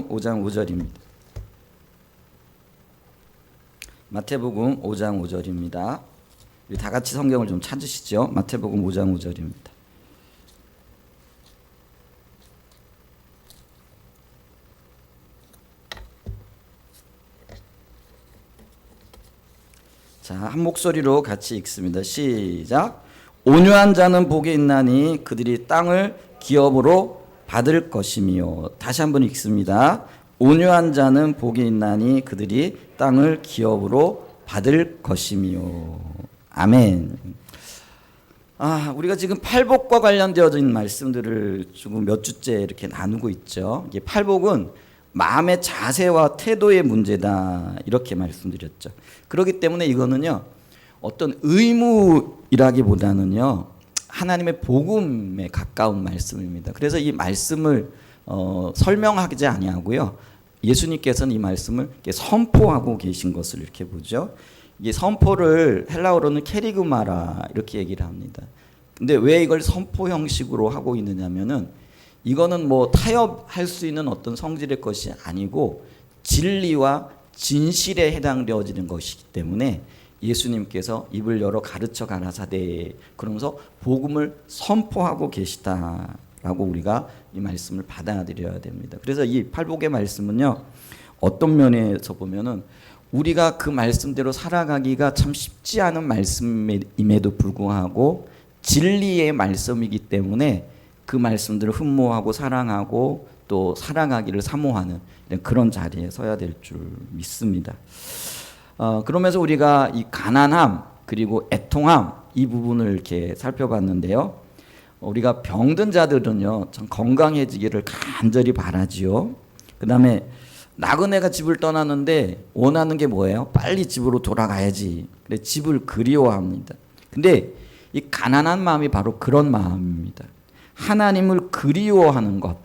마태복음 5장 5절입니다. 마태복음 5장 5절입니다. 우리 다 같이 성경을 좀 찾으시죠. 마태복음 5장 5절입니다. 자, 한 목소리로 같이 읽습니다. 시작. 온유한 자는 복이 있나니 그들이 땅을 기업으로 받을 것이며. 다시 한번 읽습니다. 온유한 자는 복이 있나니 그들이 땅을 기업으로 받을 것이며. 아멘. 우리가 지금 팔복과 관련되어진 말씀들을 지금 몇 주째 이렇게 나누고 있죠. 이게 팔복은 마음의 자세와 태도의 문제다, 이렇게 말씀드렸죠. 그렇기 때문에 이거는요, 어떤 의무이라기보다는요, 하나님의 복음에 가까운 말씀입니다. 그래서 이 말씀을 설명하지 아니하고요, 예수님께서는 이 말씀을 이렇게 선포하고 계신 것을 이렇게 보죠. 이게 선포를 헬라어로는 캐리그마라 이렇게 얘기를 합니다. 근데 왜 이걸 선포 형식으로 하고 있느냐면은, 이거는 뭐 타협할 수 있는 어떤 성질의 것이 아니고 진리와 진실에 해당되어지는 것이기 때문에 예수님께서 입을 열어 가르쳐 가라사대, 그러면서 복음을 선포하고 계시다라고 우리가 이 말씀을 받아들여야 됩니다. 그래서 이 팔복의 말씀은요, 어떤 면에서 보면은 우리가 그 말씀대로 살아가기가 참 쉽지 않은 말씀임에도 불구하고 진리의 말씀이기 때문에 그 말씀들을 흠모하고 사랑하고 또 살아가기를 사모하는 그런 자리에 서야 될 줄 믿습니다. 그러면서 우리가 이 가난함 그리고 애통함, 이 부분을 이렇게 살펴봤는데요. 우리가 병든 자들은요, 참 건강해지기를 간절히 바라지요. 그 다음에 나그네가 집을 떠나는데 원하는 게 뭐예요? 빨리 집으로 돌아가야지. 그래, 집을 그리워합니다. 근데 이 가난한 마음이 바로 그런 마음입니다. 하나님을 그리워하는 것.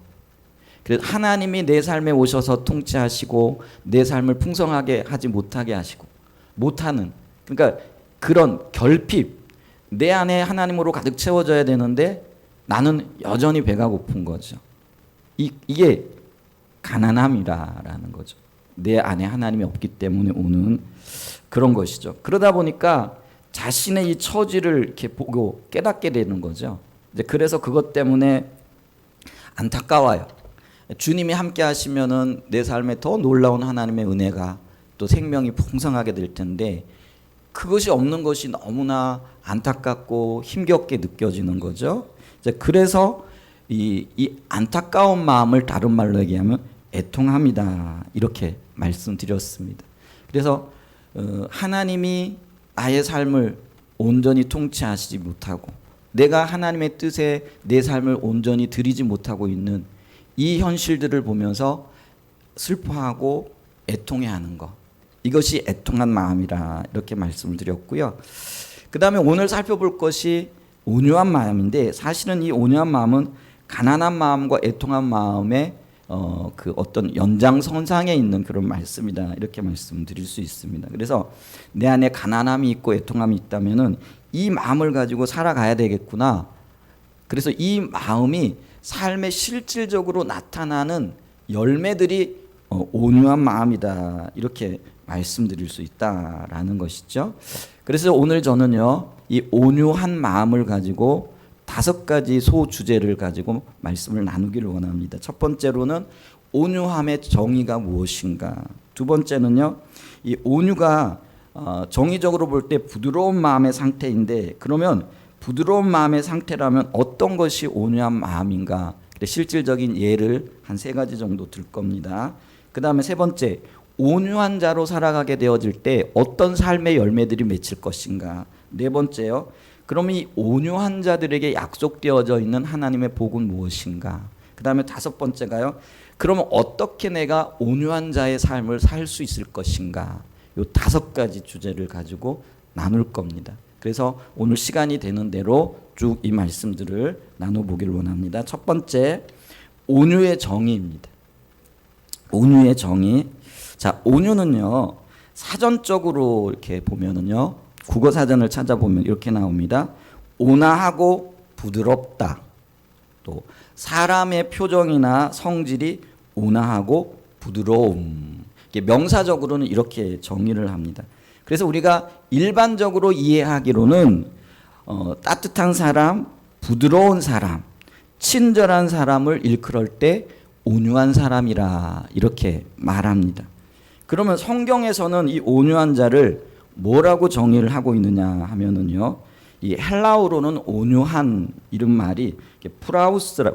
그래서 하나님이 내 삶에 오셔서 통치하시고 내 삶을 풍성하게 하지 못하게 하시고 못하는, 그러니까 그런 결핍, 내 안에 하나님으로 가득 채워져야 되는데 나는 여전히 배가 고픈 거죠. 이게 가난함이라는 거죠. 내 안에 하나님이 없기 때문에 오는 그런 것이죠. 그러다 보니까 자신의 이 처지를 이렇게 보고 깨닫게 되는 거죠. 그래서 그것 때문에 안타까워요. 주님이 함께 하시면은 내 삶에 더 놀라운 하나님의 은혜가 또 생명이 풍성하게 될 텐데 그것이 없는 것이 너무나 안타깝고 힘겹게 느껴지는 거죠. 그래서 이 안타까운 마음을 다른 말로 얘기하면 애통함이다, 이렇게 말씀드렸습니다. 그래서 하나님이 나의 삶을 온전히 통치하시지 못하고 내가 하나님의 뜻에 내 삶을 온전히 드리지 못하고 있는 이 현실들을 보면서 슬퍼하고 애통해하는 것, 이것이 애통한 마음이라 이렇게 말씀을 드렸고요. 그 다음에 오늘 살펴볼 것이 온유한 마음인데, 사실은 이 온유한 마음은 가난한 마음과 애통한 마음의 그 어떤 연장선상에 있는 그런 말씀이다, 이렇게 말씀드릴 수 있습니다. 그래서 내 안에 가난함이 있고 애통함이 있다면은 이 마음을 가지고 살아가야 되겠구나. 그래서 이 마음이 삶에 실질적으로 나타나는 열매들이 온유한 마음이다, 이렇게 말씀드릴 수 있다라는 것이죠. 그래서 오늘 저는요, 이 온유한 마음을 가지고 5가지 소주제를 가지고 말씀을 나누기를 원합니다. 첫 번째로는 온유함의 정의가 무엇인가. 두 번째는요, 이 온유가 정의적으로 볼 때 부드러운 마음의 상태인데, 그러면 부드러운 마음의 상태라면 어떤 것이 온유한 마음인가. 실질적인 예를 한 3가지 정도 들 겁니다. 그 다음에 세 번째, 온유한 자로 살아가게 되어질 때 어떤 삶의 열매들이 맺힐 것인가. 네 번째요, 그러면 이 온유한 자들에게 약속되어져 있는 하나님의 복은 무엇인가. 그 다음에 5번째가요, 그러면 어떻게 내가 온유한 자의 삶을 살 수 있을 것인가. 이 5가지 주제를 가지고 나눌 겁니다. 그래서 오늘 시간이 되는 대로 쭉 이 말씀들을 나눠보기를 원합니다. 첫 번째, 온유의 정의입니다. 온유의 정의. 자, 온유는요, 사전적으로 이렇게 보면은요, 국어사전을 찾아보면 이렇게 나옵니다. 온화하고 부드럽다. 또 사람의 표정이나 성질이 온화하고 부드러움. 명사적으로는 이렇게 정의를 합니다. 그래서 우리가 일반적으로 이해하기로는 따뜻한 사람, 부드러운 사람, 친절한 사람을 일컬을 때 온유한 사람이라 이렇게 말합니다. 그러면 성경에서는 이 온유한 자를 뭐라고 정의를 하고 있느냐 하면은요, 이 헬라어로는 온유한 이런 말이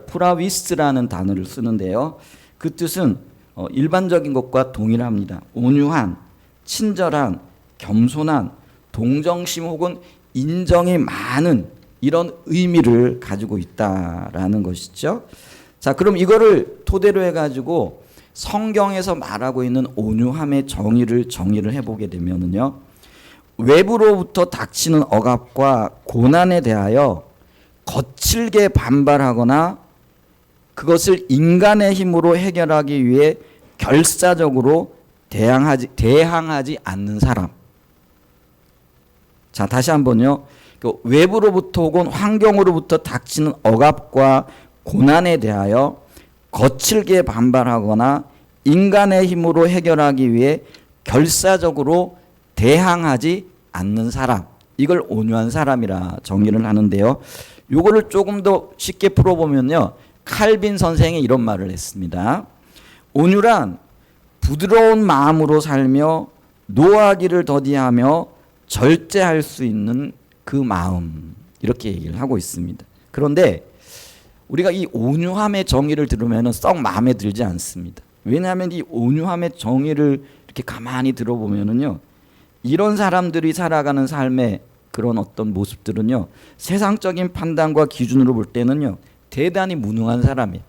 프라위스라는 단어를 쓰는데요. 그 뜻은 일반적인 것과 동일합니다. 온유한, 친절한, 겸손한, 동정심 혹은 인정이 많은 이런 의미를 가지고 있다라는 것이죠. 자, 그럼 이거를 토대로 해가지고 성경에서 말하고 있는 온유함의 정의를 해보게 되면은요, 외부로부터 닥치는 억압과 고난에 대하여 거칠게 반발하거나 그것을 인간의 힘으로 해결하기 위해 결사적으로 대항하지 않는 사람. 자, 다시 한번요. 외부로부터 혹은 환경으로부터 닥치는 억압과 고난에 대하여 거칠게 반발하거나 인간의 힘으로 해결하기 위해 결사적으로 대항하지 않는 사람. 이걸 온유한 사람이라 정의를 하는데요. 요거를 조금 더 쉽게 풀어보면요, 칼빈 선생이 이런 말을 했습니다. 온유란 부드러운 마음으로 살며 노하기를 더디하며 절제할 수 있는 그 마음, 이렇게 얘기를 하고 있습니다. 그런데 우리가 이 온유함의 정의를 들으면 썩 마음에 들지 않습니다. 왜냐하면 이 온유함의 정의를 이렇게 가만히 들어보면은요, 이런 사람들이 살아가는 삶의 그런 어떤 모습들은요, 세상적인 판단과 기준으로 볼 때는요, 대단히 무능한 사람이에요.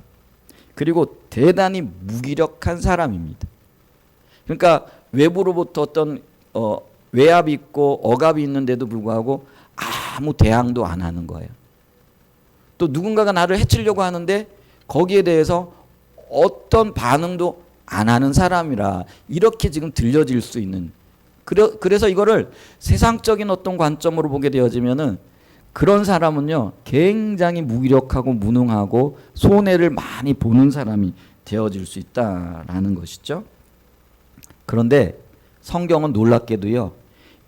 그리고 대단히 무기력한 사람입니다. 그러니까 외부로부터 어떤 외압이 있고 억압이 있는데도 불구하고 아무 대항도 안 하는 거예요. 또 누군가가 나를 해치려고 하는데 거기에 대해서 어떤 반응도 안 하는 사람이라 이렇게 지금 들려질 수 있는, 그래서 이거를 세상적인 어떤 관점으로 보게 되어지면은 그런 사람은요, 굉장히 무기력하고 무능하고 손해를 많이 보는 사람이 되어질 수 있다라는 것이죠. 그런데 성경은 놀랍게도요,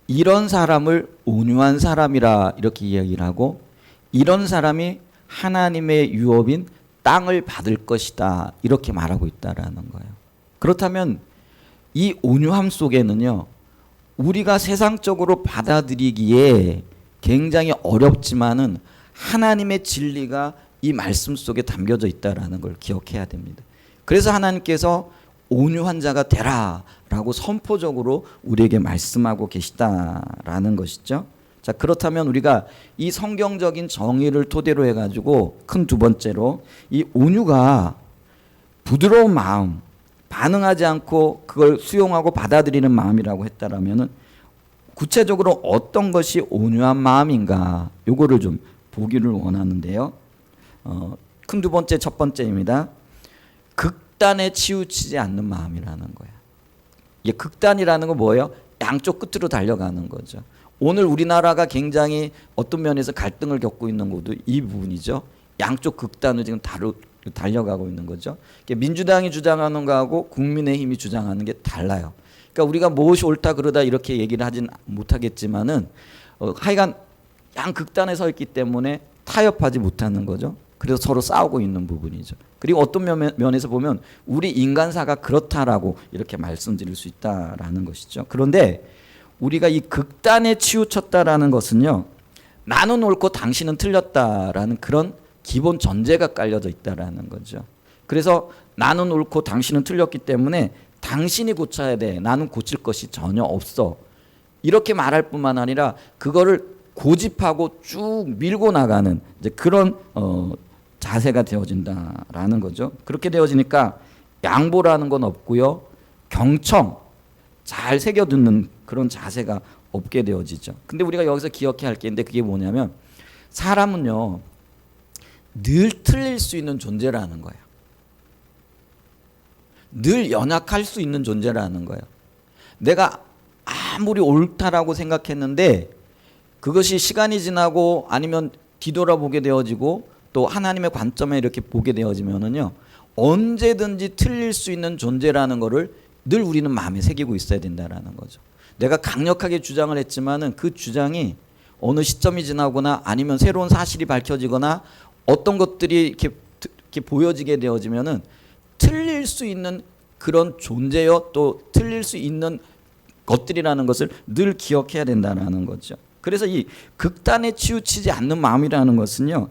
이런 사람을 온유한 사람이라 이렇게 이야기를 하고, 이런 사람이 하나님의 유업인 땅을 받을 것이다 이렇게 말하고 있다라는 거예요. 그렇다면 이 온유함 속에는요, 우리가 세상적으로 받아들이기에 굉장히 어렵지만은 하나님의 진리가 이 말씀 속에 담겨져 있다라는 걸 기억해야 됩니다. 그래서 하나님께서 온유한 자가 되라라고 선포적으로 우리에게 말씀하고 계시다라는 것이죠. 자, 그렇다면 우리가 이 성경적인 정의를 토대로 해가지고 큰 두 번째로 이 온유가 부드러운 마음, 반응하지 않고 그걸 수용하고 받아들이는 마음이라고 했다라면은 구체적으로 어떤 것이 온유한 마음인가, 요거를 좀 보기를 원하는데요. 큰 두 번째, 첫 번째입니다. 극단에 치우치지 않는 마음이라는 거예요. 이게 극단이라는 건 뭐예요? 양쪽 끝으로 달려가는 거죠. 오늘 우리나라가 굉장히 어떤 면에서 갈등을 겪고 있는 것도 이 부분이죠. 양쪽 극단을 지금 달려가고 있는 거죠. 민주당이 주장하는 거하고 국민의힘이 주장하는 게 달라요. 그러니까 우리가 무엇이 옳다 그러다 이렇게 얘기를 하진 못하겠지만은 하여간 양 극단에 서 있기 때문에 타협하지 못하는 거죠. 그래서 서로 싸우고 있는 부분이죠. 그리고 어떤 면에서 보면 우리 인간사가 그렇다라고 이렇게 말씀드릴 수 있다라는 것이죠. 그런데 우리가 이 극단에 치우쳤다라는 것은요, 나는 옳고 당신은 틀렸다라는 그런 기본 전제가 깔려져 있다라는 거죠. 그래서 나는 옳고 당신은 틀렸기 때문에 당신이 고쳐야 돼, 나는 고칠 것이 전혀 없어, 이렇게 말할 뿐만 아니라 그거를 고집하고 쭉 밀고 나가는 이제 그런 자세가 되어진다라는 거죠. 그렇게 되어지니까 양보라는 건 없고요, 경청, 잘 새겨듣는 그런 자세가 없게 되어지죠. 근데 우리가 여기서 기억해야 할 게 있는데 그게 뭐냐면, 사람은요 늘 틀릴 수 있는 존재라는 거예요. 늘 연약할 수 있는 존재라는 거예요. 내가 아무리 옳다라고 생각했는데 그것이 시간이 지나고 아니면 뒤돌아보게 되어지고 또 하나님의 관점에 이렇게 보게 되어지면은요, 언제든지 틀릴 수 있는 존재라는 거를 늘 우리는 마음에 새기고 있어야 된다라는 거죠. 내가 강력하게 주장을 했지만은 그 주장이 어느 시점이 지나거나 아니면 새로운 사실이 밝혀지거나 어떤 것들이 이렇게 보여지게 되어지면은 틀릴 수 있는 그런 존재요, 또 틀릴 수 있는 것들이라는 것을 늘 기억해야 된다는 거죠. 그래서 이 극단에 치우치지 않는 마음이라는 것은요,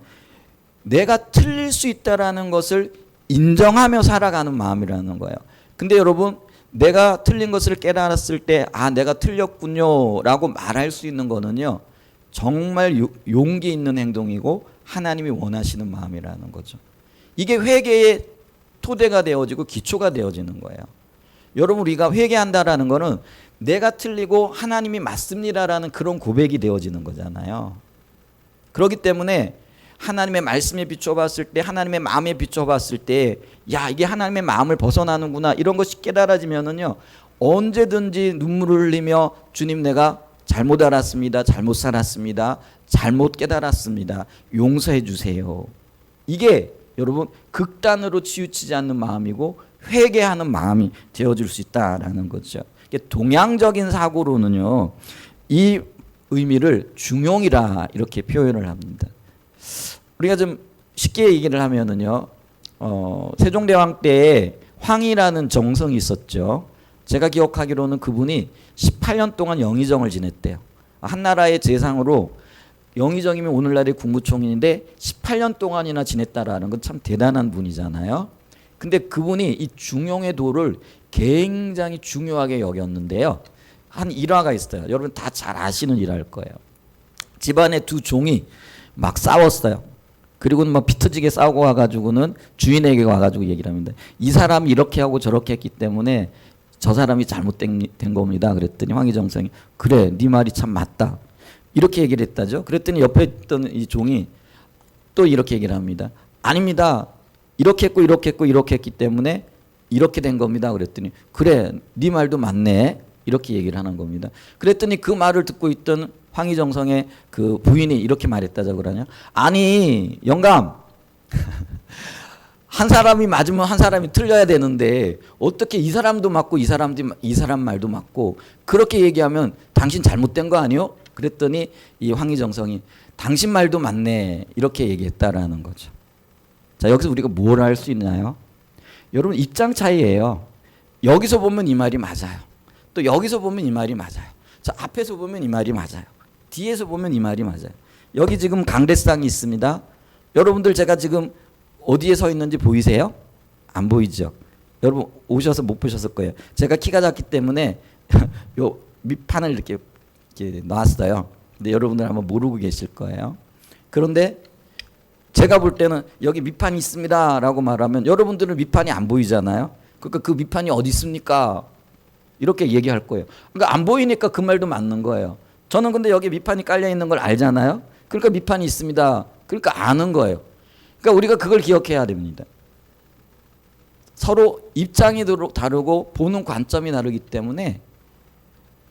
내가 틀릴 수 있다라는 것을 인정하며 살아가는 마음이라는 거예요. 근데 여러분, 내가 틀린 것을 깨달았을 때 내가 틀렸군요 라고 말할 수 있는 거는요, 정말 용기 있는 행동이고 하나님이 원하시는 마음이라는 거죠. 이게 회개의 토대가 되어지고 기초가 되어지는 거예요. 여러분, 우리가 회개한다라는 거는 내가 틀리고 하나님이 맞습니다라는 그런 고백이 되어지는 거잖아요. 그렇기 때문에 하나님의 말씀에 비춰봤을 때, 하나님의 마음에 비춰봤을 때, 이게 하나님의 마음을 벗어나는구나, 이런 것이 깨달아지면은요, 언제든지 눈물을 흘리며 주님, 내가 잘못 알았습니다, 잘못 살았습니다, 잘못 깨달았습니다, 용서해 주세요. 이게 여러분 극단으로 치우치지 않는 마음이고 회개하는 마음이 되어줄 수 있다라는 거죠. 동양적인 사고로는요, 이 의미를 중용이라 이렇게 표현을 합니다. 우리가 좀 쉽게 얘기를 하면은요, 세종대왕 때에 황이라는 정성이 있었죠. 제가 기억하기로는 그분이 18년 동안 영의정을 지냈대요. 한나라의 재상으로 영의정이면 오늘날의 국무총리인데 18년 동안이나 지냈다라는 건 참 대단한 분이잖아요. 근데 그분이 이 중용의 도를 굉장히 중요하게 여겼는데요. 한 일화가 있어요. 여러분 다 잘 아시는 일화일 거예요. 집안의 두 종이 막 싸웠어요. 그리고는 막 피터지게 싸우고 와가지고는 주인에게 와가지고 얘기를 합니다. 이 사람이 이렇게 하고 저렇게 했기 때문에 저 사람이 잘못된 겁니다. 그랬더니 황희정성이 그래, 네 말이 참 맞다, 이렇게 얘기를 했다죠. 그랬더니 옆에 있던 이 종이 또 이렇게 얘기를 합니다. 아닙니다. 이렇게 했고 이렇게 했고 이렇게 했기 때문에 이렇게 된 겁니다. 그랬더니 그래, 네 말도 맞네, 이렇게 얘기를 하는 겁니다. 그랬더니 그 말을 듣고 있던 황희정성의 그 부인이 이렇게 말했다죠. 그러냐? 아니 영감, 한 사람이 맞으면 한 사람이 틀려야 되는데 어떻게 이 사람도 맞고 이 사람 말도 맞고 그렇게 얘기하면 당신 잘못된 거 아니요? 그랬더니 이 황희정성이 당신 말도 맞네, 이렇게 얘기했다라는 거죠. 자, 여기서 우리가 뭘 할 수 있나요? 여러분, 입장 차이예요. 여기서 보면 이 말이 맞아요. 또 여기서 보면 이 말이 맞아요. 자, 앞에서 보면 이 말이 맞아요. 뒤에서 보면 이 말이 맞아요. 여기 지금 강대상이 있습니다. 여러분들 제가 지금 어디에 서 있는지 보이세요? 안 보이죠? 여러분 오셔서 못 보셨을 거예요. 제가 키가 작기 때문에 요 밑판을 이렇게 놨어요. 근데 여러분들 아마 모르고 계실 거예요. 그런데 제가 볼 때는 여기 밑판이 있습니다 라고 말하면 여러분들은 밑판이 안 보이잖아요. 그러니까 그 밑판이 어디 있습니까? 이렇게 얘기할 거예요. 그러니까 안 보이니까 그 말도 맞는 거예요. 저는 근데 여기 밑판이 깔려 있는 걸 알잖아요. 그러니까 밑판이 있습니다. 그러니까 아는 거예요. 그러니까 우리가 그걸 기억해야 됩니다. 서로 입장이 다르고 보는 관점이 다르기 때문에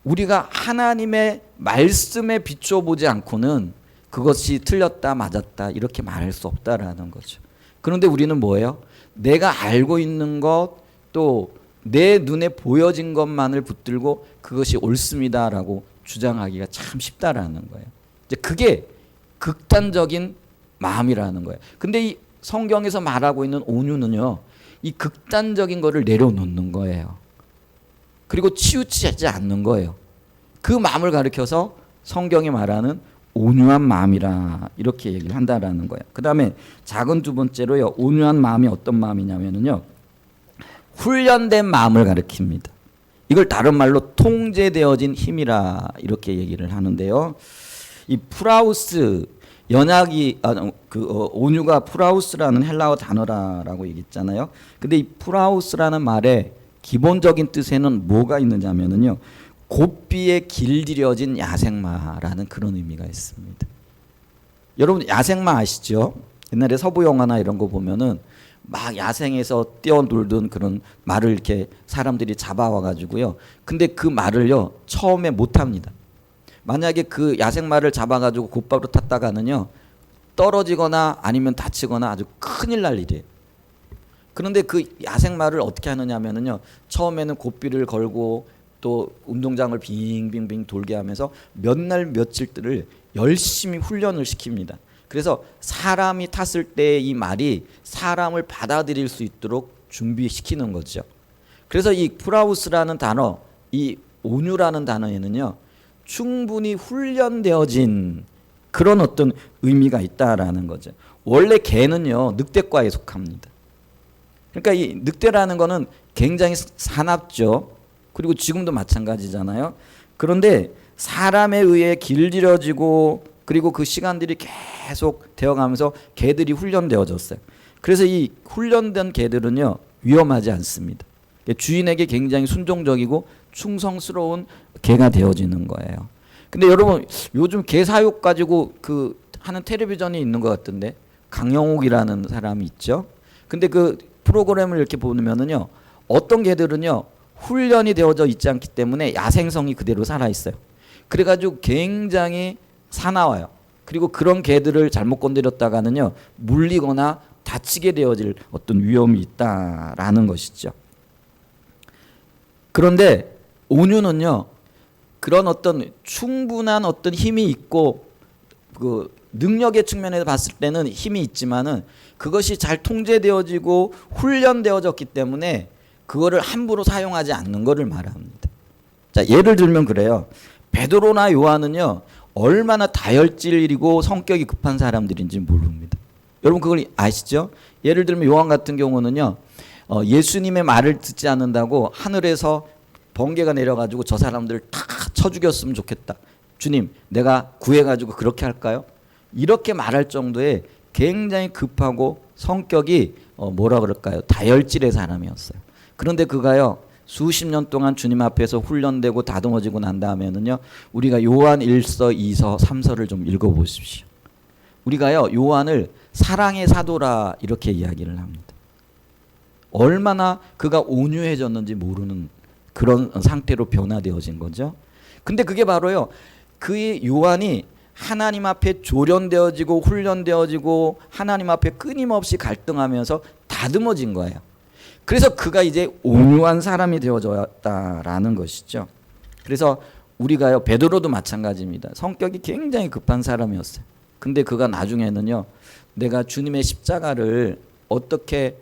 우리가 하나님의 말씀에 비춰보지 않고는 그것이 틀렸다 맞았다 이렇게 말할 수 없다라는 거죠. 그런데 우리는 뭐예요? 내가 알고 있는 것, 또 내 눈에 보여진 것만을 붙들고 그것이 옳습니다라고 주장하기가 참 쉽다라는 거예요. 이제 그게 극단적인 마음이라는 거예요. 근데 이 성경에서 말하고 있는 온유는요, 이 극단적인 거를 내려놓는 거예요. 그리고 치우치지 않는 거예요. 그 마음을 가리켜서 성경이 말하는 온유한 마음이라 이렇게 얘기를 한다라는 거예요. 그 다음에 작은 두 번째로요, 온유한 마음이 어떤 마음이냐면요, 훈련된 마음을 가리킵니다. 이걸 다른 말로 통제되어진 힘이라 이렇게 얘기를 하는데요. 이 프라우스, 연약이 온유가 프라우스라는 헬라어 단어라고 얘기했잖아요. 근데 이 프라우스라는 말의 기본적인 뜻에는 뭐가 있느냐면요, 고삐에 길들여진 야생마라는 그런 의미가 있습니다. 여러분 야생마 아시죠? 옛날에 서부 영화나 이런 거 보면은 막 야생에서 뛰어놀던 그런 말을 이렇게 사람들이 잡아와 가지고요. 근데 그 말을요, 처음에 못 합니다. 만약에 그 야생마를 잡아가지고 곧바로 탔다가는요, 떨어지거나 아니면 다치거나 아주 큰일 날 일이에요. 그런데 그 야생마를 어떻게 하느냐면은요. 처음에는 고삐를 걸고 또 운동장을 빙빙빙 돌게 하면서 몇 날 며칠들을 열심히 훈련을 시킵니다. 그래서 사람이 탔을 때 이 말이 사람을 받아들일 수 있도록 준비시키는 거죠. 그래서 이 프라우스라는 단어, 이 온유라는 단어에는요. 충분히 훈련되어진 그런 어떤 의미가 있다라는 거죠. 원래 개는요. 늑대과에 속합니다. 그러니까 이 늑대라는 거는 굉장히 사납죠. 그리고 지금도 마찬가지잖아요. 그런데 사람에 의해 길들여지고 그리고 그 시간들이 계속 되어가면서 개들이 훈련되어졌어요. 그래서 이 훈련된 개들은요. 위험하지 않습니다. 주인에게 굉장히 순종적이고 충성스러운 개가 되어지는 거예요. 근데 여러분 요즘 개 사육 가지고 그 하는 텔레비전이 있는 것 같던데 강영욱이라는 사람이 있죠. 근데 그 프로그램을 이렇게 보면은요. 어떤 개들은요. 훈련이 되어져 있지 않기 때문에 야생성이 그대로 살아 있어요. 그래가지고 굉장히 사나워요. 그리고 그런 개들을 잘못 건드렸다가는요. 물리거나 다치게 되어질 어떤 위험이 있다라는 것이죠. 그런데 온유는요. 그런 어떤 충분한 어떤 힘이 있고 그 능력의 측면에서 봤을 때는 힘이 있지만은 그것이 잘 통제되어지고 훈련되어졌기 때문에 그거를 함부로 사용하지 않는 것을 말합니다. 자, 예를 들면 그래요. 베드로나 요한은요. 얼마나 다혈질이고 성격이 급한 사람들인지 모릅니다. 여러분 그걸 아시죠? 예를 들면 요한 같은 경우는요. 예수님의 말을 듣지 않는다고 하늘에서 번개가 내려가지고 저 사람들을 다 쳐 죽였으면 좋겠다. 주님, 내가 구해가지고 그렇게 할까요? 이렇게 말할 정도의 굉장히 급하고 성격이 뭐라 그럴까요? 다혈질의 사람이었어요. 그런데 그가요. 수십 년 동안 주님 앞에서 훈련되고 다듬어지고 난 다음에는요. 우리가 요한 1서, 2서, 3서를 좀 읽어보십시오. 우리가요. 요한을 사랑의 사도라 이렇게 이야기를 합니다. 얼마나 그가 온유해졌는지 모르는 그런 상태로 변화되어진 거죠. 근데 그게 바로요. 그의 요한이 하나님 앞에 조련되어지고 훈련되어지고 하나님 앞에 끊임없이 갈등하면서 다듬어진 거예요. 그래서 그가 이제 온유한 사람이 되어졌다라는 것이죠. 그래서 우리가요. 베드로도 마찬가지입니다. 성격이 굉장히 급한 사람이었어요. 근데 그가 나중에는요. 내가 주님의 십자가를 어떻게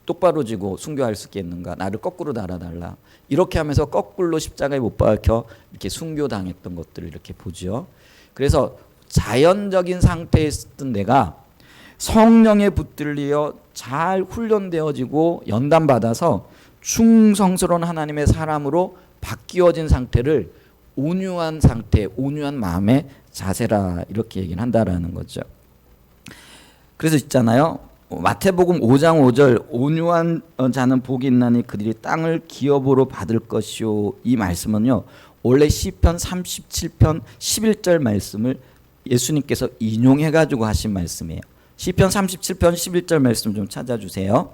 똑바로 지고 순교할 수 있겠는가? 나를 거꾸로 달아달라. 이렇게 하면서 거꾸로 십자가에 못 박혀 이렇게 순교당했던 것들을 이렇게 보죠. 그래서 자연적인 상태에 있던 내가 성령에 붙들려 잘 훈련되어지고 연단받아서 충성스러운 하나님의 사람으로 바뀌어진 상태를 온유한 상태, 온유한 마음의 자세라 이렇게 얘기를 한다라는 거죠. 그래서 있잖아요. 마태복음 5장 5절 온유한 자는 복이 있나니 그들이 땅을 기업으로 받을 것이요. 이 말씀은요. 원래 시편 37편 11절 말씀을 예수님께서 인용해가지고 하신 말씀이에요. 시편 37편 11절 말씀 좀 찾아주세요.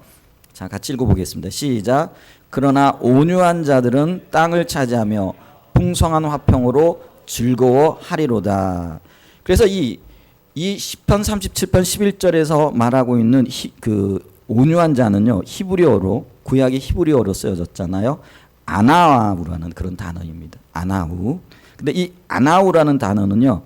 자, 같이 읽어보겠습니다. 시작. 그러나 온유한 자들은 땅을 차지하며 풍성한 화평으로 즐거워하리로다. 그래서 이 시편 37편 11절에서 말하고 있는 그 온유한 자는요. 히브리어로 구약의 히브리어로 쓰여졌잖아요. 아나우라는 그런 단어입니다. 아나우. 근데 이 아나우라는 단어는요.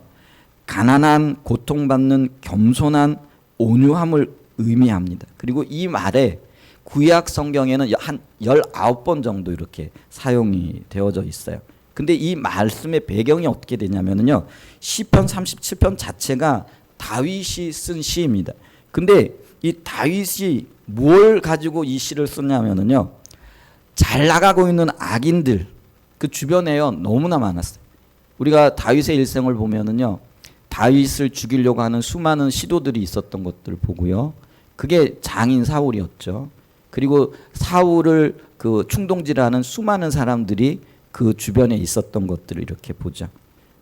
가난한 고통받는 겸손한 온유함을 의미합니다. 그리고 이 말에 구약 성경에는 한 19번 정도 이렇게 사용이 되어져 있어요. 근데 이 말씀의 배경이 어떻게 되냐면요. 시편 37편 자체가 다윗이 쓴 시입니다. 근데 이 다윗이 뭘 가지고 이 시를 썼냐면요. 잘 나가고 있는 악인들 그 주변에요. 너무나 많았어요. 우리가 다윗의 일생을 보면은요. 다윗을 죽이려고 하는 수많은 시도들이 있었던 것들을 보고요. 그게 장인 사울이었죠. 그리고 사울을 그 충동질하는 수많은 사람들이 그 주변에 있었던 것들을 이렇게 보죠.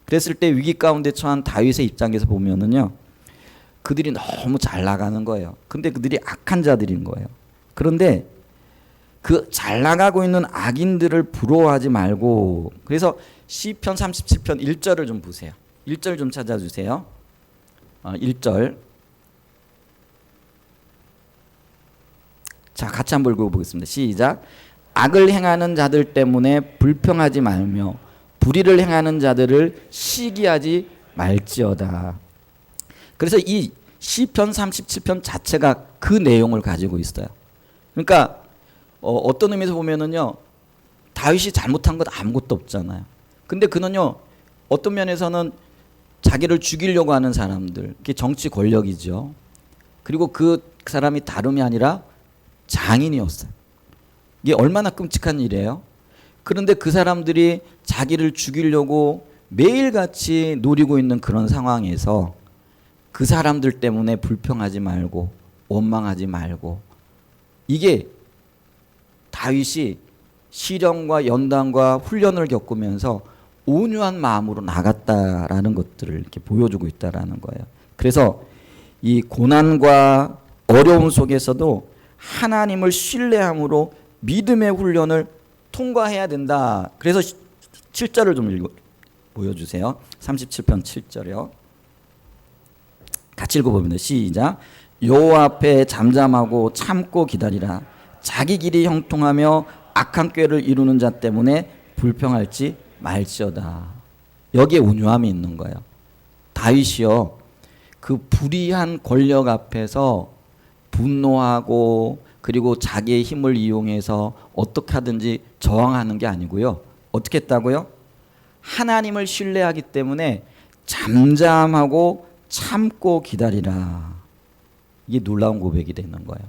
그랬을 때 위기 가운데 처한 다윗의 입장에서 보면은요. 그들이 너무 잘 나가는 거예요. 근데 그들이 악한 자들인 거예요. 그런데 그 잘 나가고 있는 악인들을 부러워하지 말고 그래서 시편 37편 1절을 좀 보세요. 1절 좀 찾아주세요. 1절. 자, 같이 한번 읽어보겠습니다. 시작. 악을 행하는 자들 때문에 불평하지 말며 불의를 행하는 자들을 시기하지 말지어다. 그래서 이 시편 37편 자체가 그 내용을 가지고 있어요. 그러니까 어떤 의미에서 보면은요, 다윗이 잘못한 것 아무것도 없잖아요. 근데 그는요, 어떤 면에서는 자기를 죽이려고 하는 사람들, 그게 정치 권력이죠. 그리고 그 사람이 다름이 아니라 장인이었어요. 이게 얼마나 끔찍한 일이에요. 그런데 그 사람들이 자기를 죽이려고 매일같이 노리고 있는 그런 상황에서 그 사람들 때문에 불평하지 말고 원망하지 말고, 이게 다윗이 시련과 연단과 훈련을 겪으면서 온유한 마음으로 나갔다라는 것들을 이렇게 보여주고 있다라는 거예요. 그래서 이 고난과 어려움 속에서도 하나님을 신뢰함으로 믿음의 훈련을 통과해야 된다. 그래서 7절을 좀 보여주세요. 37편 7절이요. 같이 읽어봅니다. 시작. 여호와 앞에 잠잠하고 참고 기다리라. 자기 길이 형통하며 악한 꾀를 이루는 자 때문에 불평할지 말지어다. 여기에 온유함이 있는 거예요. 다윗이요, 그 불의한 권력 앞에서 분노하고 그리고 자기의 힘을 이용해서 어떻게 하든지 저항하는 게 아니고요. 어떻게 했다고요? 하나님을 신뢰하기 때문에 잠잠하고 참고 기다리라. 이게 놀라운 고백이 되는 거예요.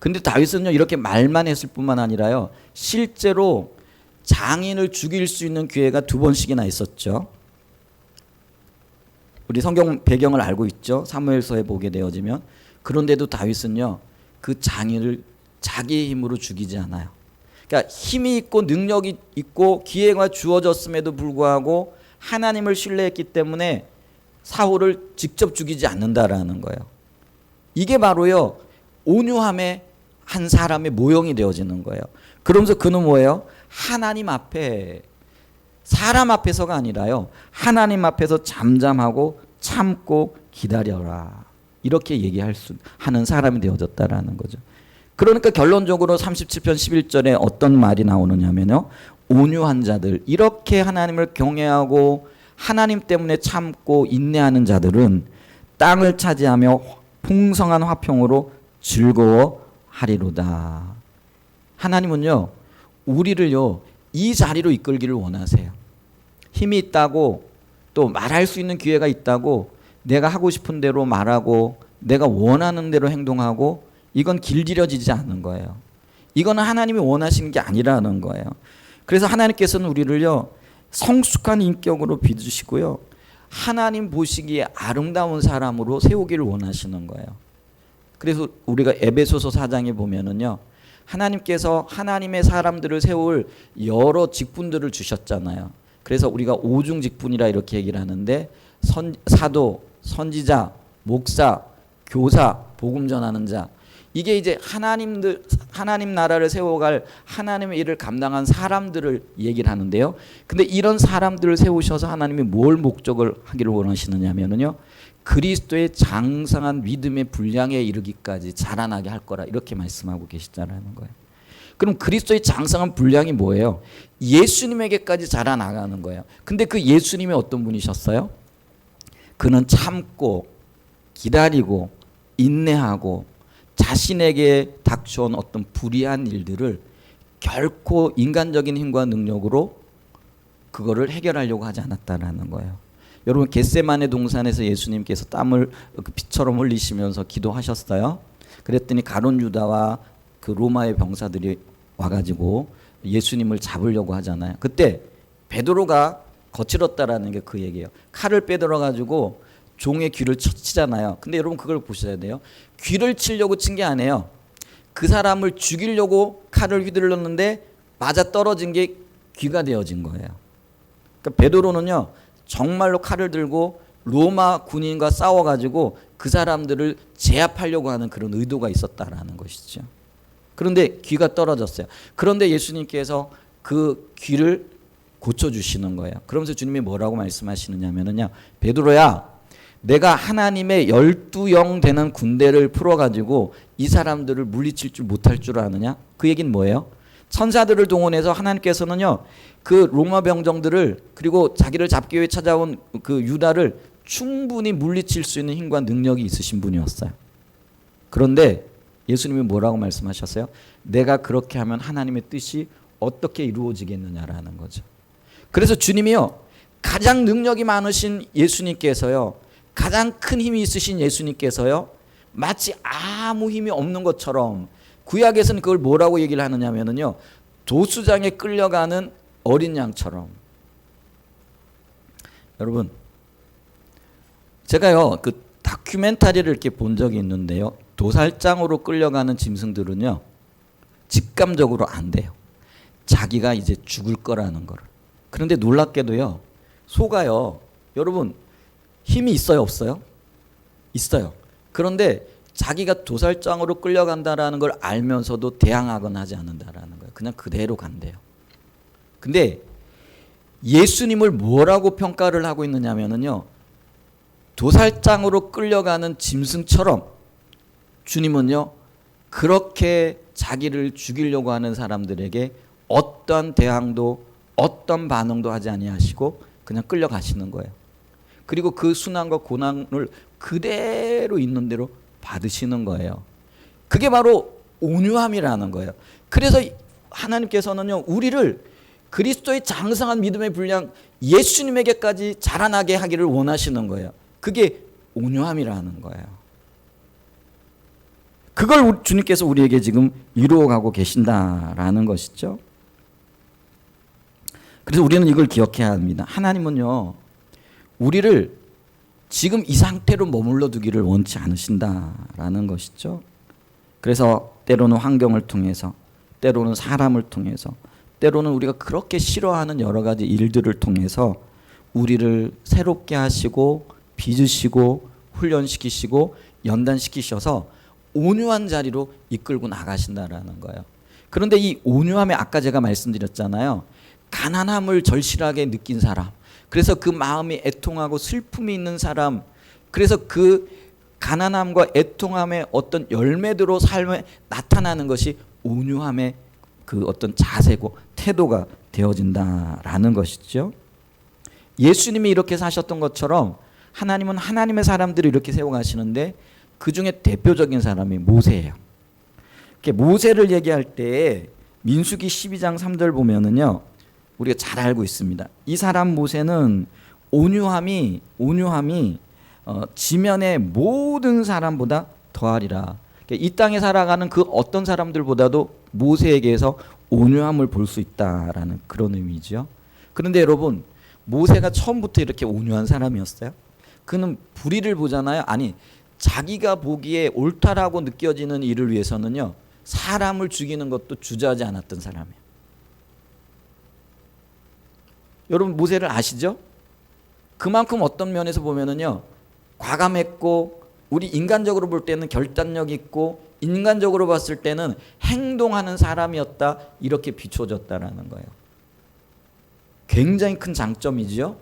근데 다윗은요, 이렇게 말만 했을 뿐만 아니라요, 실제로 장인을 죽일 수 있는 기회가 2번씩이나 있었죠. 우리 성경 배경을 알고 있죠. 사무엘서에 보게 되어지면. 그런데도 다윗은요, 그 장인을 자기의 힘으로 죽이지 않아요. 그러니까 힘이 있고 능력이 있고 기회가 주어졌음에도 불구하고 하나님을 신뢰했기 때문에 사울을 직접 죽이지 않는다라는 거예요. 이게 바로요, 온유함의 한 사람의 모형이 되어지는 거예요. 그러면서 그는 뭐예요? 하나님 앞에, 사람 앞에서가 아니라요, 하나님 앞에서 잠잠하고 참고 기다려라. 이렇게 얘기할 수 하는 사람이 되어졌다라는 거죠. 그러니까 결론적으로 37편 11절에 어떤 말이 나오느냐면요, 온유한 자들, 이렇게 하나님을 경외하고 하나님 때문에 참고 인내하는 자들은 땅을 차지하며 풍성한 화평으로 즐거워하리로다. 하나님은요, 우리를요, 이 자리로 이끌기를 원하세요. 힘이 있다고, 또 말할 수 있는 기회가 있다고 내가 하고 싶은 대로 말하고 내가 원하는 대로 행동하고, 이건 길들여지지 않는 거예요. 이거는 하나님이 원하시는 게 아니라는 거예요. 그래서 하나님께서는 우리를요, 성숙한 인격으로 빚으시고요, 하나님 보시기에 아름다운 사람으로 세우기를 원하시는 거예요. 그래서 우리가 에베소서 4장에 보면은요, 하나님께서 하나님의 사람들을 세울 여러 직분들을 주셨잖아요. 그래서 우리가 오중 직분이라 이렇게 얘기를 하는데, 사도, 선지자, 목사, 교사, 복음 전하는 자, 이게 이제 하나님 나라를 세워갈 하나님의 일을 감당한 사람들을 얘기를 하는데요. 근데 이런 사람들을 세우셔서 하나님이 뭘 목적을 하기를 원하시느냐면요, 그리스도의 장성한 믿음의 분량에 이르기까지 자라나게 할 거라, 이렇게 말씀하고 계시다라는 거예요. 그럼 그리스도의 장성한 분량이 뭐예요? 예수님에게까지 자라나가는 거예요. 근데 그 예수님이 어떤 분이셨어요? 그는 참고 기다리고 인내하고 자신에게 닥쳐온 어떤 불의한 일들을 결코 인간적인 힘과 능력으로 그거를 해결하려고 하지 않았다라는 거예요. 여러분, 겟세마네 동산에서 예수님께서 땀을 피처럼 흘리시면서 기도하셨어요. 그랬더니 가룟 유다와 그 로마의 병사들이 와가지고 예수님을 잡으려고 하잖아요. 그때 베드로가 거칠었다라는 게 그 얘기예요. 칼을 빼들어가지고 종의 귀를 치잖아요. 근데 여러분, 그걸 보셔야 돼요. 귀를 치려고 친 게 아니에요. 그 사람을 죽이려고 칼을 휘둘렀는데 맞아 떨어진 게 귀가 되어진 거예요. 그러니까 베드로는요, 정말로 칼을 들고 로마 군인과 싸워가지고 그 사람들을 제압하려고 하는 그런 의도가 있었다라는 것이죠. 그런데 귀가 떨어졌어요. 그런데 예수님께서 그 귀를 고쳐주시는 거예요. 그러면서 주님이 뭐라고 말씀하시느냐면요, 베드로야, 내가 하나님의 12영 되는 군대를 풀어가지고 이 사람들을 물리칠 줄 못할 줄 아느냐? 그 얘기는 뭐예요? 천사들을 동원해서 하나님께서는요, 그 로마 병정들을, 그리고 자기를 잡기 위해 찾아온 그 유다를 충분히 물리칠 수 있는 힘과 능력이 있으신 분이었어요. 그런데 예수님이 뭐라고 말씀하셨어요? 내가 그렇게 하면 하나님의 뜻이 어떻게 이루어지겠느냐라는 거죠. 그래서 주님이요, 가장 능력이 많으신 예수님께서요, 가장 큰 힘이 있으신 예수님께서요, 마치 아무 힘이 없는 것처럼, 구약에서는 그걸 뭐라고 얘기를 하느냐면요, 도수장에 끌려가는 어린 양처럼. 여러분, 제가요 그 다큐멘터리를 이렇게 본 적이 있는데요, 도살장으로 끌려가는 짐승들은요 직감적으로 안 돼요. 자기가 이제 죽을 거라는 거를. 그런데 놀랍게도요, 소가요, 여러분 힘이 있어요, 없어요? 있어요. 그런데 자기가 도살장으로 끌려간다라는 걸 알면서도 대항하거나 하지 않는다라는 거예요. 그냥 그대로 간대요. 근데 예수님을 뭐라고 평가를 하고 있느냐면요, 도살장으로 끌려가는 짐승처럼 주님은요, 그렇게 자기를 죽이려고 하는 사람들에게 어떤 대항도 어떤 반응도 하지 아니하시고 그냥 끌려가시는 거예요. 그리고 그 순환과 고난을 그대로 있는 대로 받으시는 거예요. 그게 바로 온유함이라는 거예요. 그래서 하나님께서는요, 우리를 그리스도의 장성한 믿음의 분량 예수님에게까지 자라나게 하기를 원하시는 거예요. 그게 온유함이라는 거예요. 그걸 주님께서 우리에게 지금 이루어가고 계신다라는 것이죠. 그래서 우리는 이걸 기억해야 합니다. 하나님은요, 우리를 지금 이 상태로 머물러 두기를 원치 않으신다라는 것이죠. 그래서 때로는 환경을 통해서, 때로는 사람을 통해서, 때로는 우리가 그렇게 싫어하는 여러 가지 일들을 통해서 우리를 새롭게 하시고 빚으시고 훈련시키시고 연단시키셔서 온유한 자리로 이끌고 나가신다라는 거예요. 그런데 이 온유함에 아까 제가 말씀드렸잖아요, 가난함을 절실하게 느낀 사람, 그래서 그 마음이 애통하고 슬픔이 있는 사람, 그래서 그 가난함과 애통함의 어떤 열매대로 삶에 나타나는 것이 온유함의 그 어떤 자세고 태도가 되어진다라는 것이죠. 예수님이 이렇게 사셨던 것처럼 하나님은 하나님의 사람들을 이렇게 세워가시는데 그 중에 대표적인 사람이 모세예요. 모세를 얘기할 때 민수기 12장 3절 보면은요, 우리가 잘 알고 있습니다. 이 사람 모세는 온유함이 지면의 모든 사람보다 더하리라. 이 땅에 살아가는 그 어떤 사람들보다도 모세에게서 온유함을 볼 수 있다라는 그런 의미죠. 그런데 여러분, 모세가 처음부터 이렇게 온유한 사람이었어요? 그는 불의를 보잖아요. 아니, 자기가 보기에 옳다라고 느껴지는 일을 위해서는요, 사람을 죽이는 것도 주저하지 않았던 사람이에요. 여러분, 모세를 아시죠? 그만큼 어떤 면에서 보면은요, 과감했고, 우리 인간적으로 볼 때는 결단력 있고, 인간적으로 봤을 때는 행동하는 사람이었다, 이렇게 비춰졌다라는 거예요. 굉장히 큰 장점이죠.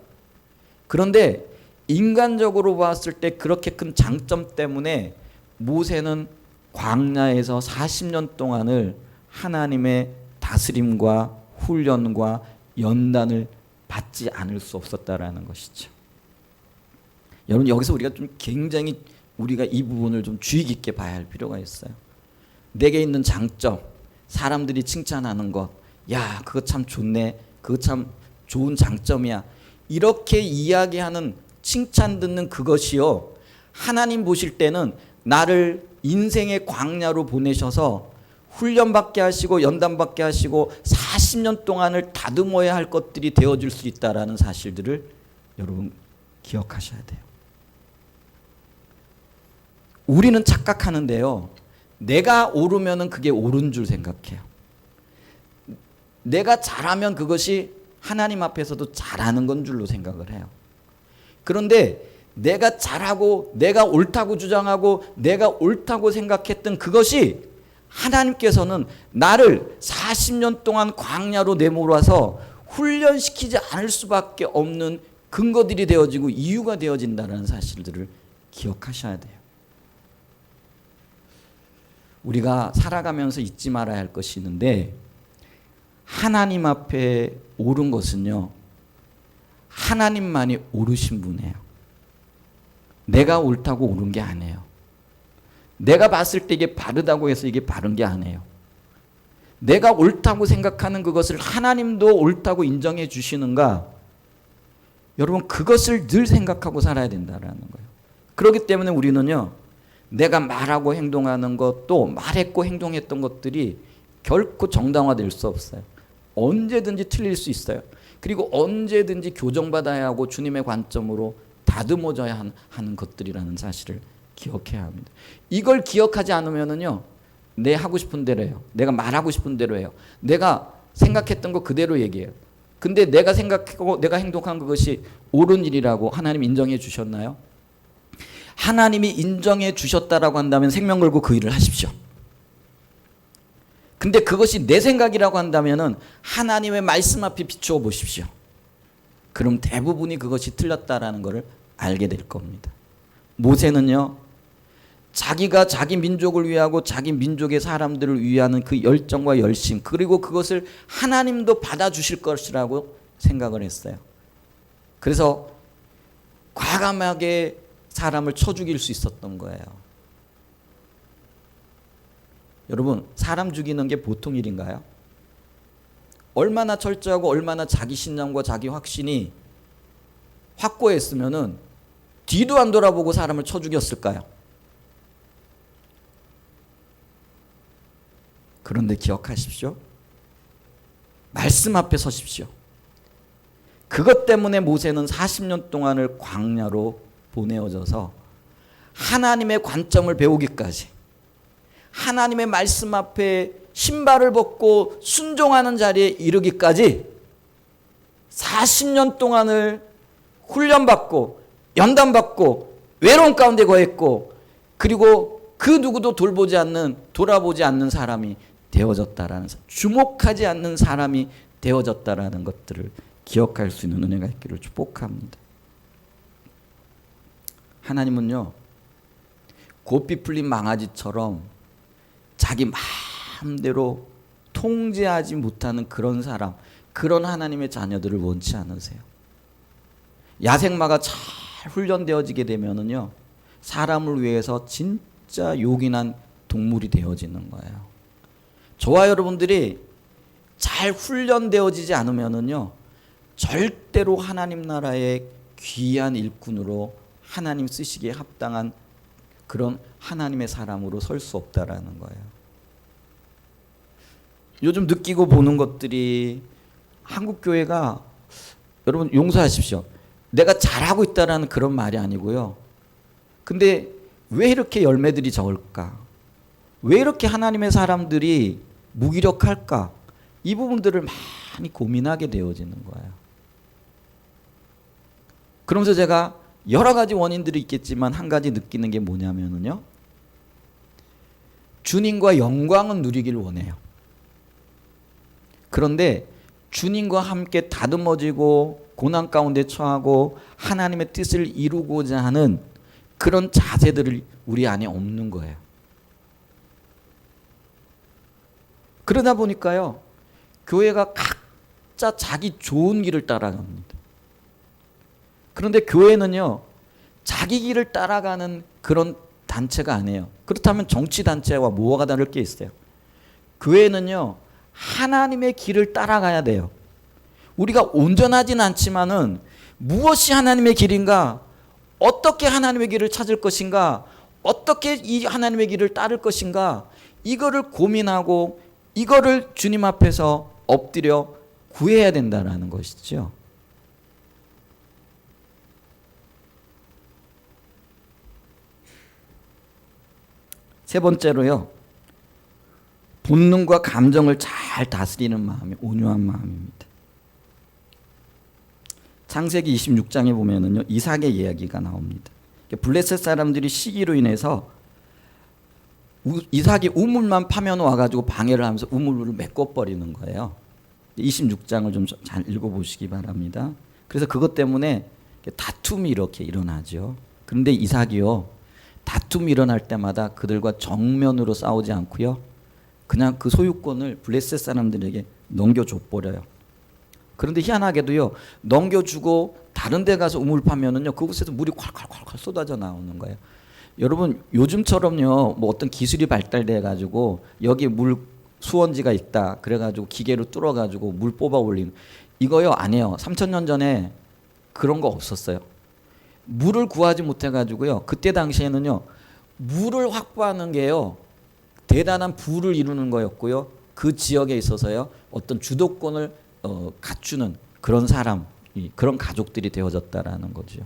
그런데 인간적으로 봤을 때 그렇게 큰 장점 때문에 모세는 광야에서 40년 동안을 하나님의 다스림과 훈련과 연단을 받지 않을 수 없었다라는 것이죠. 여러분, 여기서 우리가 좀 굉장히 우리가 이 부분을 좀 주의 깊게 봐야 할 필요가 있어요. 내게 있는 장점, 사람들이 칭찬하는 것, 야, 그거 참 좋네, 그거 참 좋은 장점이야, 이렇게 이야기하는, 칭찬 듣는 그것이요, 하나님 보실 때는 나를 인생의 광야로 보내셔서 훈련받게 하시고 연단받게 하시고 40년 동안을 다듬어야 할 것들이 되어줄 수 있다라는 사실들을 여러분 기억하셔야 돼요. 우리는 착각하는데요, 내가 옳으면 그게 옳은 줄 생각해요. 내가 잘하면 그것이 하나님 앞에서도 잘하는 건 줄로 생각을 해요. 그런데 내가 잘하고 내가 옳다고 주장하고 내가 옳다고 생각했던 그것이 하나님께서는 나를 40년 동안 광야로 내몰아서 훈련시키지 않을 수밖에 없는 근거들이 되어지고 이유가 되어진다는 사실들을 기억하셔야 돼요. 우리가 살아가면서 잊지 말아야 할 것이 있는데, 하나님 앞에 옳은 것은요, 하나님만이 옳으신 분이에요. 내가 옳다고 옳은 게 아니에요. 내가 봤을 때 이게 바르다고 해서 이게 바른 게 아니에요. 내가 옳다고 생각하는 그것을 하나님도 옳다고 인정해 주시는가? 여러분, 그것을 늘 생각하고 살아야 된다는 거예요. 그렇기 때문에 우리는요, 내가 말하고 행동하는 것도 말했고 행동했던 것들이 결코 정당화될 수 없어요. 언제든지 틀릴 수 있어요. 그리고 언제든지 교정받아야 하고 주님의 관점으로 다듬어져야 하는 것들이라는 사실을 기억해야 합니다. 이걸 기억하지 않으면은요, 내 하고 싶은 대로 해요. 내가 말하고 싶은 대로 해요. 내가 생각했던 거 그대로 얘기해요. 근데 내가 생각하고 내가 행동한 그것이 옳은 일이라고 하나님 인정해 주셨나요? 하나님이 인정해 주셨다라고 한다면 생명 걸고 그 일을 하십시오. 근데 그것이 내 생각이라고 한다면은 하나님의 말씀 앞에 비추어 보십시오. 그럼 대부분이 그것이 틀렸다라는 것을 알게 될 겁니다. 모세는요, 자기가 자기 민족을 위하고 자기 민족의 사람들을 위하는 그 열정과 열심, 그리고 그것을 하나님도 받아주실 것이라고 생각을 했어요. 그래서 과감하게 사람을 쳐 죽일 수 있었던 거예요. 여러분, 사람 죽이는 게 보통 일인가요? 얼마나 철저하고 얼마나 자기 신념과 자기 확신이 확고했으면은 뒤도 안 돌아보고 사람을 쳐 죽였을까요? 그런데 기억하십시오. 말씀 앞에 서십시오. 그것 때문에 모세는 40년 동안을 광야로 보내어져서 하나님의 관점을 배우기까지, 하나님의 말씀 앞에 신발을 벗고 순종하는 자리에 이르기까지 40년 동안을 훈련받고 연단받고 외로움 가운데 거했고, 그리고 그 누구도 돌아보지 않는 사람이 되어졌다라는, 주목하지 않는 사람이 되어졌다라는 것들을 기억할 수 있는 은혜가 있기를 축복합니다. 하나님은요, 고삐 풀린 망아지처럼 자기 마음대로 통제하지 못하는 그런 사람, 그런 하나님의 자녀들을 원치 않으세요. 야생마가 잘 훈련되어지게 되면은요, 사람을 위해서 진짜 요긴한 동물이 되어지는 거예요. 저와 여러분들이 잘 훈련되어지지 않으면은요, 절대로 하나님 나라의 귀한 일꾼으로 하나님 쓰시기에 합당한 그런 하나님의 사람으로 설 수 없다라는 거예요. 요즘 느끼고 보는 것들이, 한국 교회가, 여러분 용서하십시오, 내가 잘하고 있다라는 그런 말이 아니고요. 근데 왜 이렇게 열매들이 적을까? 왜 이렇게 하나님의 사람들이 무기력할까? 이 부분들을 많이 고민하게 되어지는 거예요. 그러면서 제가 여러 가지 원인들이 있겠지만 한 가지 느끼는 게 뭐냐면요, 주님과 영광은 누리길 원해요. 그런데 주님과 함께 다듬어지고 고난 가운데 처하고 하나님의 뜻을 이루고자 하는 그런 자세들을 우리 안에 없는 거예요. 그러다 보니까요, 교회가 각자 자기 좋은 길을 따라갑니다. 그런데 교회는요, 자기 길을 따라가는 그런 단체가 아니에요. 그렇다면 정치 단체와 뭐가 다를 게 있어요? 교회는요, 하나님의 길을 따라가야 돼요. 우리가 온전하진 않지만은 무엇이 하나님의 길인가, 어떻게 하나님의 길을 찾을 것인가, 어떻게 이 하나님의 길을 따를 것인가, 이거를 고민하고 이거를 주님 앞에서 엎드려 구해야 된다는 것이죠. 세 번째로요, 본능과 감정을 잘 다스리는 마음이 온유한 마음입니다. 창세기 26장에 보면은요, 이삭의 이야기가 나옵니다. 블레셋 사람들이 시기로 인해서 이삭이 우물만 파면 와가지고 방해를 하면서 우물을 메꿔버리는 거예요. 26장을 좀 잘 읽어보시기 바랍니다. 그래서 그것 때문에 다툼이 이렇게 일어나죠. 그런데 이삭이요, 다툼이 일어날 때마다 그들과 정면으로 싸우지 않고요, 그냥 그 소유권을 블레셋 사람들에게 넘겨줘 버려요. 그런데 희한하게도요, 넘겨주고 다른 데 가서 우물 파면은요, 그곳에서 물이 콸콸콸콸 쏟아져 나오는 거예요. 여러분, 요즘처럼요, 뭐 어떤 기술이 발달돼 가지고 여기 물 수원지가 있다 그래 가지고 기계로 뚫어 가지고 물 뽑아 올리는 이거요 안 해요. 3,000년 전에 그런 거 없었어요. 물을 구하지 못해 가지고요, 그때 당시에는요, 물을 확보하는 게요, 대단한 부를 이루는 거였고요, 그 지역에 있어서요, 어떤 주도권을 갖추는 그런 사람, 그런 가족들이 되어졌다라는 거죠.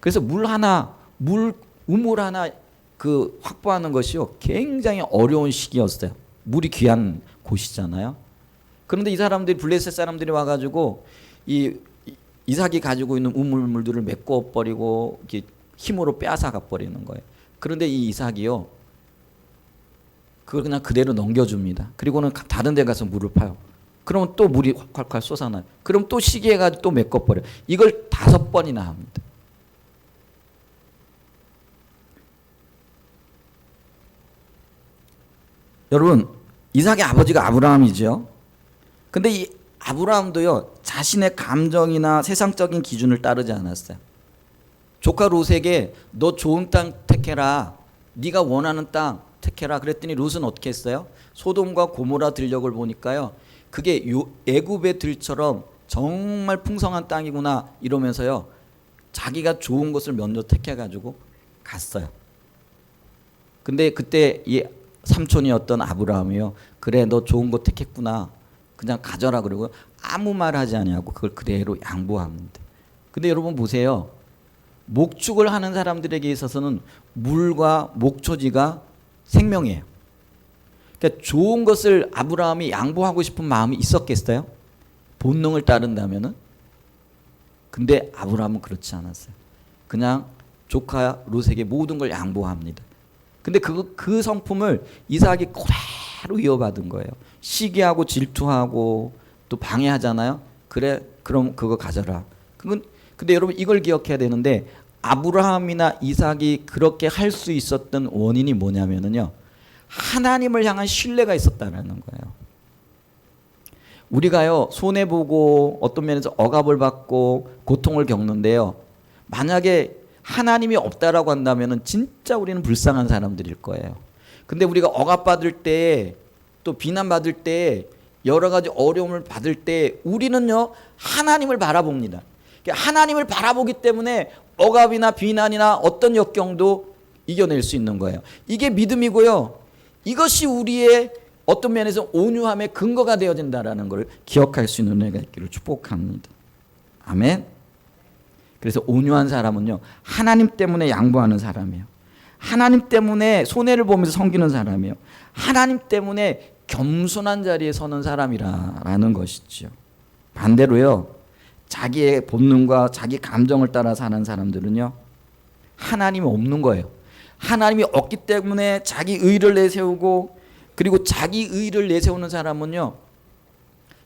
그래서 우물 하나 그 확보하는 것이요, 굉장히 어려운 시기였어요. 물이 귀한 곳이잖아요. 그런데 이 사람들이, 블레셋 사람들이 와가지고 이삭이 가지고 있는 우물물들을 메꿔 버리고 힘으로 빼앗아가 버리는 거예요. 그런데 이 이삭이요, 그걸 그냥 그대로 넘겨줍니다. 그리고는 다른 데 가서 물을 파요. 그러면 또 물이 콸콸 쏟아나요. 그럼 또 시기해가지고 또 메꿔버려. 이걸 5번이나 합니다. 여러분, 이삭의 아버지가 아브라함이죠. 근데 이 아브라함도요, 자신의 감정이나 세상적인 기준을 따르지 않았어요. 조카 롯에게 너 좋은 땅 택해라, 네가 원하는 땅 택해라 그랬더니 롯은 어떻게 했어요? 소돔과 고모라 들녘을 보니까요, 그게 애굽의 들처럼 정말 풍성한 땅이구나 이러면서요, 자기가 좋은 것을 먼저 택해가지고 갔어요. 근데 그때 이 삼촌이었던 아브라함이요, 그래 너 좋은 거 택했구나, 그냥 가져라 그러고 아무 말 하지 아니하고 그걸 그대로 양보합니다. 근데 여러분 보세요, 목축을 하는 사람들에게 있어서는 물과 목초지가 생명이에요. 그러니까 좋은 것을 아브라함이 양보하고 싶은 마음이 있었겠어요? 본능을 따른다면은? 근데 아브라함은 그렇지 않았어요. 그냥 조카 롯에게 모든 걸 양보합니다. 근데 그 성품을 이삭이 그대로 이어받은 거예요. 시기하고 질투하고 또 방해하잖아요. 그래, 그럼 그거 가져라. 근데 여러분 이걸 기억해야 되는데, 아브라함이나 이삭이 그렇게 할 수 있었던 원인이 뭐냐면요, 하나님을 향한 신뢰가 있었다는 거예요. 우리가요, 손해보고 어떤 면에서 억압을 받고 고통을 겪는데요, 만약에 하나님이 없다라고 한다면 진짜 우리는 불쌍한 사람들일 거예요. 근데 우리가 억압받을 때, 또 비난받을 때, 여러 가지 어려움을 받을 때 우리는요, 하나님을 바라봅니다. 하나님을 바라보기 때문에 억압이나 비난이나 어떤 역경도 이겨낼 수 있는 거예요. 이게 믿음이고요, 이것이 우리의 어떤 면에서 온유함의 근거가 되어진다는 걸 기억할 수 있는 은혜가 있기를 축복합니다. 아멘. 그래서 온유한 사람은요, 하나님 때문에 양보하는 사람이에요. 하나님 때문에 손해를 보면서 섬기는 사람이에요. 하나님 때문에 겸손한 자리에 서는 사람이라는 것이죠. 반대로요, 자기의 본능과 자기 감정을 따라 사는 사람들은요, 하나님이 없는 거예요. 하나님이 없기 때문에 자기 의를 내세우고, 그리고 자기 의를 내세우는 사람은요,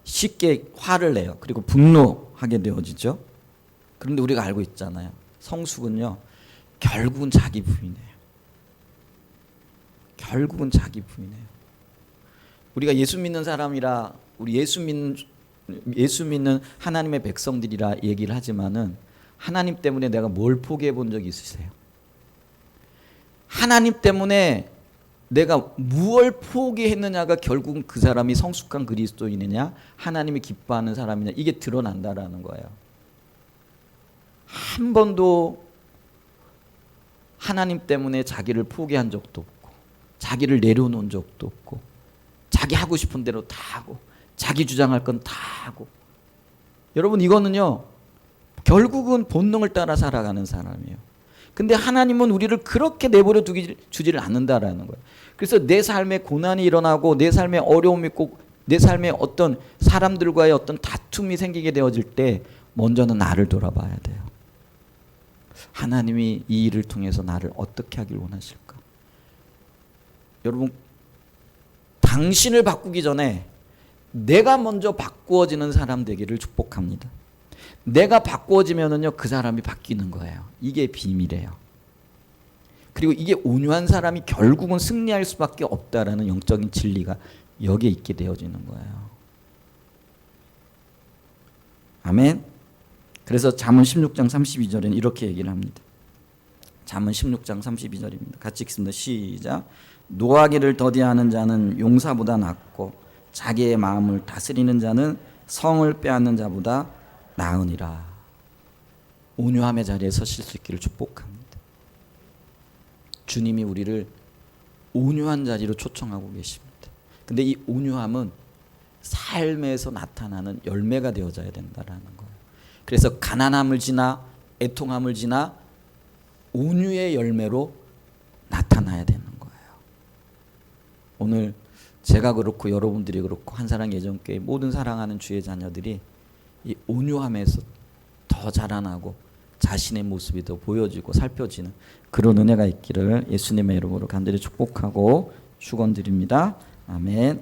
쉽게 화를 내요. 그리고 분노하게 되어지죠. 그런데 우리가 알고 있잖아요, 성숙은요, 결국은 자기 부인해요. 결국은 자기 부인해요. 우리가 예수 믿는 사람이라, 우리 예수 믿는 하나님의 백성들이라 얘기를 하지만은, 하나님 때문에 내가 뭘 포기해 본 적이 있으세요? 하나님 때문에 내가 무엇을 포기했느냐가 결국은 그 사람이 성숙한 그리스도인이냐, 하나님이 기뻐하는 사람이냐, 이게 드러난다라는 거예요. 한 번도 하나님 때문에 자기를 포기한 적도 없고, 자기를 내려놓은 적도 없고, 자기 하고 싶은 대로 다 하고, 자기 주장할 건 다 하고. 여러분, 이거는요, 결국은 본능을 따라 살아가는 사람이에요. 근데 하나님은 우리를 그렇게 내버려 주지를 않는다라는 거예요. 그래서 내 삶에 고난이 일어나고, 내 삶에 어려움이 있고, 내 삶에 어떤 사람들과의 어떤 다툼이 생기게 되어질 때 먼저는 나를 돌아봐야 돼요. 하나님이 이 일을 통해서 나를 어떻게 하길 원하실까? 여러분, 당신을 바꾸기 전에 내가 먼저 바꾸어지는 사람 되기를 축복합니다. 내가 바꾸어지면은요 그 사람이 바뀌는 거예요. 이게 비밀이에요. 그리고 이게 온유한 사람이 결국은 승리할 수밖에 없다라는 영적인 진리가 여기에 있게 되어지는 거예요. 아멘. 그래서 잠언 16장 32절에는 이렇게 얘기를 합니다. 잠언 16장 32절입니다. 같이 읽습니다. 시작. 노하기를 더디하는 자는 용사보다 낫고 자기의 마음을 다스리는 자는 성을 빼앗는 자보다 나으니라. 온유함의 자리에 서실 수 있기를 축복합니다. 주님이 우리를 온유한 자리로 초청하고 계십니다. 근데 이 온유함은 삶에서 나타나는 열매가 되어져야 된다라는 거예요. 그래서 가난함을 지나 애통함을 지나 온유의 열매로 나타나야 되는 거예요. 오늘 제가 그렇고 여러분들이 그렇고 한사랑 예전교회 모든 사랑하는 주의 자녀들이 이 온유함에서 더 자라나고 자신의 모습이 더 보여지고 살펴지는 그런 은혜가 있기를 예수님의 이름으로 간절히 축복하고 축원드립니다. 아멘.